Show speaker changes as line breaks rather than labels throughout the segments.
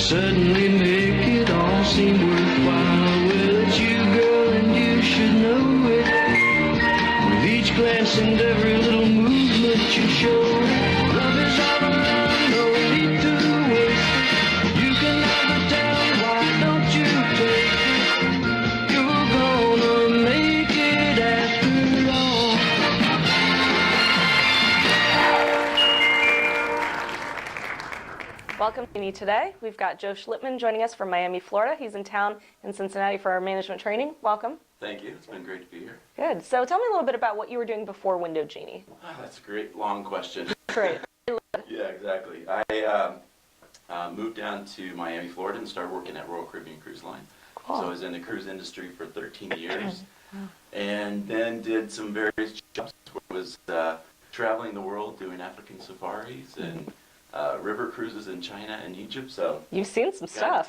suddenly make it all seem worthwhile. Well, it's you, girl, and you should know it. With each glance and every little movement you show, love is all around, no need to waste it. You can never tell, why don't you take it? You're gonna make it after all.
Welcome to me today. We've got Joe Schlipman joining us from Miami, Florida. He's in town in Cincinnati for our management training. Welcome.
Thank you. It's been great to be here.
Good. So tell me a little bit about what you were doing before Window Genie.
That's a great long question.
Great.
Yeah, exactly. I moved down to Miami, Florida and started working at Royal Caribbean Cruise Line.
Cool.
So I was in the cruise industry for 13 years and then did some various jobs where I was traveling the world doing African safaris and river cruises in China and Egypt. So
You've seen some stuff.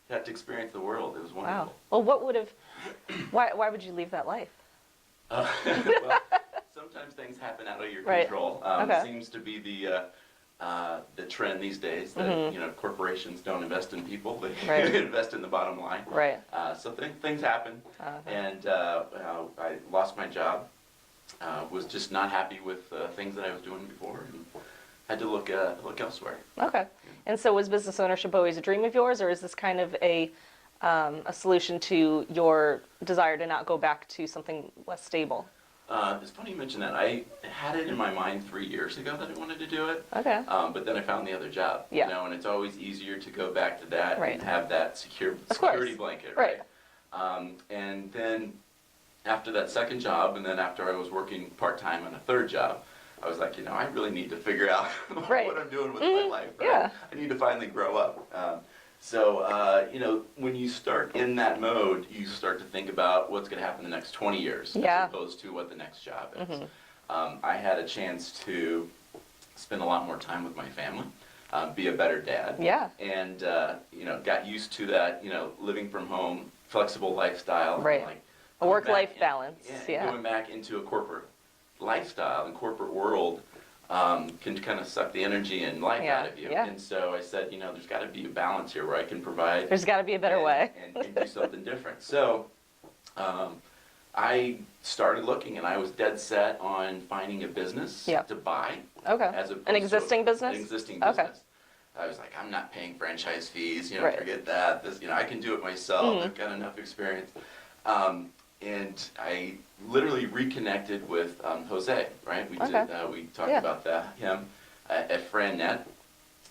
Got to experience the world. It was wonderful.
Wow. Well, what would have, why would you leave that life?
Well, sometimes things happen out of your
Right.
control.
Okay.
Seems to be the trend these days that corporations don't invest in people; they
Right.
invest in the bottom line.
Right.
So things happen, and I lost my job. Was just not happy with things that I was doing before, and had to look elsewhere.
Okay. And so was business ownership always a dream of yours, or is this kind of a solution to your desire to not go back to something less stable?
It's funny you mention that. I had it in my mind 3 years ago that I wanted to do it.
Okay.
But then I found the other job.
Yeah.
You know, and it's always easier to go back to that
Right.
and have that
Of course.
security blanket,
Right.
And then after that second job, and then after I was working part-time on a third job, I was like, I really need to figure out
Right.
what I'm doing with my life. Right?
Yeah.
I need to finally grow up. When you start in that mode, you start to think about what's going to happen the next 20 years
Yeah.
as opposed to what the next job is. I had a chance to spend a lot more time with my family, be a better dad.
Yeah.
And, got used to that, living from home, flexible lifestyle.
Right.
Like,
A work-life balance. Yeah.
Going back into a corporate lifestyle and corporate world can kind of suck the energy and life
Yeah,
out of you.
yeah.
And so I said, there's got to be a balance here where I can provide.
There's got to be a better way.
and do something different. So I started looking, and I was dead set on finding a business
Yeah.
to buy.
Okay.
As opposed
An
to
existing business?
An existing
Okay.
business. I was like, I'm not paying franchise fees.
Right.
Forget that. This, I can do it myself. I've got enough experience. And I literally reconnected with Jose, right? We
Okay.
we talked
Yeah.
about him at FranNet,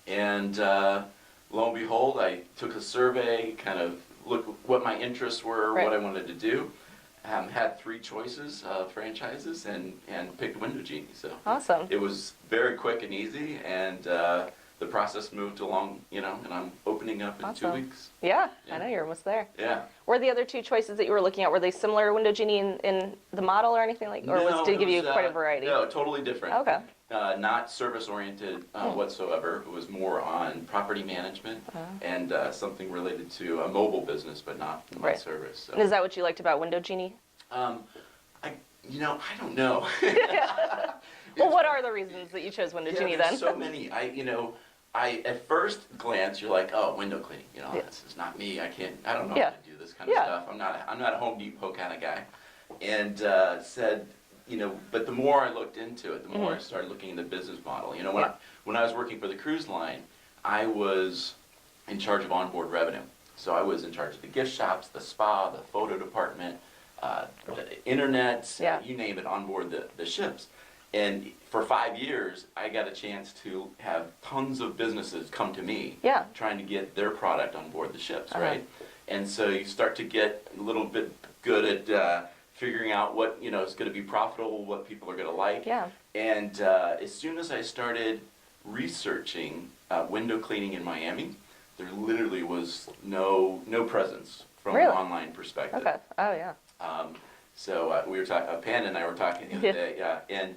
and lo and behold, I took a survey, kind of looked what my interests were,
Right.
what I wanted to do. Had 3 choices of franchises, and picked Window Genie. So
Awesome.
it was very quick and easy, and the process moved along, and I'm opening up in
Awesome.
2 weeks.
Yeah,
Yeah.
I know you're almost there.
Yeah.
Were the other 2 choices that you were looking at, were they similar to Window Genie in the model or anything like, or
No,
did it give you
was,
quite a variety?
No, totally different.
Okay.
Not service-oriented whatsoever. It was more on property management and something related to a mobile business, but not
Right.
service. So.
And is that what you liked about Window Genie?
I don't know.
Well, what are the reasons that you chose Window Genie then?
There's so many. I at first glance, you're like, oh, window cleaning. This is not me. I don't know
Yeah.
how to do this kind of
Yeah.
stuff. I'm not a Home Depot kind of guy. And said, but the more I looked into it, the more I started looking at the business model. When I was working for the cruise line, I was in charge of onboard revenue. So I was in charge of the gift shops, the spa, the photo department, the internet,
Yeah.
you name it, on board the ships. And for 5 years, I got a chance to have tons of businesses come to me,
Yeah.
trying to get their product on board the ships,
Uh-huh.
right? And so you start to get a little bit good at figuring out what is going to be profitable, what people are going to like.
Yeah.
And as soon as I started researching window cleaning in Miami, there literally was no presence from
Really?
an online perspective.
Okay. Oh, yeah.
So we were talking. Panda and I were talking the other day, and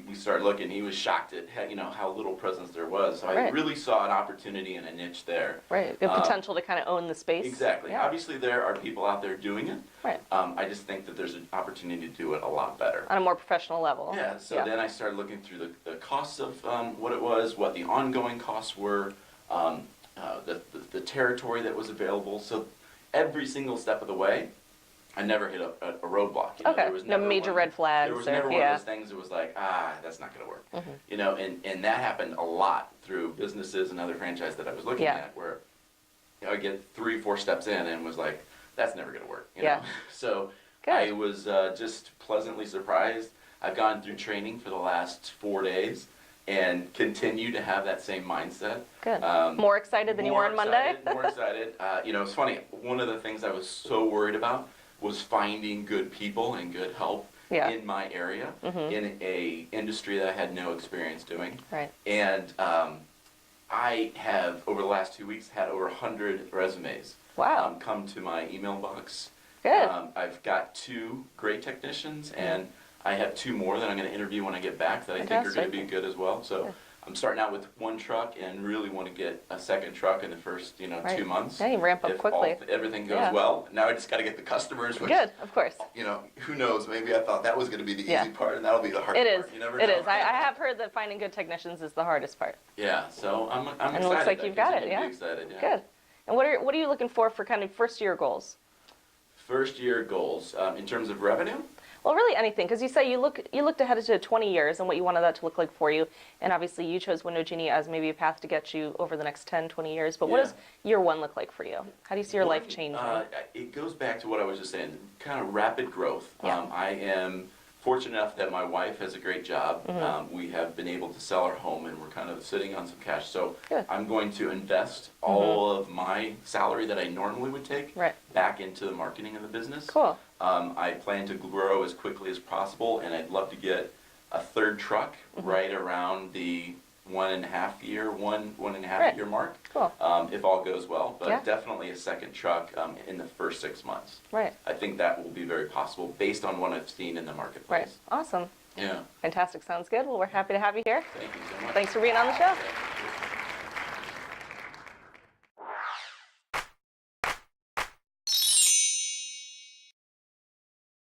we started looking. He was shocked at how little presence there was. So I
Right.
really saw an opportunity and a niche there.
Right. Good potential to kind of own the space.
Exactly.
Yeah.
Obviously, there are people out there doing it.
Right.
I just think that there's an opportunity to do it a lot better.
On a more professional level.
Yeah. So then I started looking through the costs of what it was, what the ongoing costs were. the territory that was available. So every single step of the way, I never hit a roadblock. You know,
Okay.
there was
No
never
major
one-
red flags.
There was
or,
never one
yeah.
of those things that was like, that's not going to work.
Mm-hmm.
You know, and that happened a lot through businesses and other franchise that I was looking
Yeah.
at, where I get 3-4 steps in and was like, that's never going to work. You
Yeah.
know? So
Good.
I was just pleasantly surprised. I've gone through training for the last 4 days and continue to have that same mindset.
Good. More excited than you were on Monday?
More excited. You know, it's funny. One of the things I was so worried about was finding good people and good help
Yeah.
in my area, in a industry that I had no experience doing.
Right.
And I have, over the last 2 weeks, had over 100 resumes
Wow.
come to my email box.
Good.
I've got 2 great technicians, and I have 2 more that I'm going to interview when I get back that I think are going to be good as well. So
Good.
I'm starting out with 1 truck and really want to get a second truck in the first,
Right.
2 months.
Yeah, you ramp up
If
quickly.
everything goes
Yeah.
well. Now I just got to get the customers. Which,
Good, of course.
who knows? Maybe I thought that was going to be the
Yeah.
easy part, and that'll be the hard
It
part.
is.
You never
It
know.
is. I have heard that finding good technicians is the hardest part.
Yeah, so I'm excited.
And it looks like
I
you've got it,
continue to
yeah.
be excited, yeah.
Good. And what are you looking for kind of first year goals?
First year goals in terms of revenue.
Well, really anything, because you say you looked ahead to 20 years and what you wanted that to look like for you, and obviously you chose Window Genie as maybe a path to get you over the next 10, 20 years. But what
Yeah.
does year 1 look like for you? How do you see your life changing?
It goes back to what I was just saying, kind of rapid growth.
Yeah.
I am fortunate enough that my wife has a great job. We have been able to sell our home, and we're kind of sitting on some cash. So
Good.
I'm going to invest all of my salary that I normally would take
Right.
back into the marketing of the business.
Cool.
I plan to grow as quickly as possible, and I'd love to get a 3rd truck right around the 1.5 year
Right.
year mark.
Cool.
If all goes well, but
Yeah.
definitely a 2nd truck in the first 6 months.
Right.
I think that will be very possible based on what I've seen in the
Right.
marketplace.
Awesome.
Yeah.
Fantastic. Sounds good. Well, we're happy to have you here.
Thank you so much.
Thanks for being on the show.
Yeah.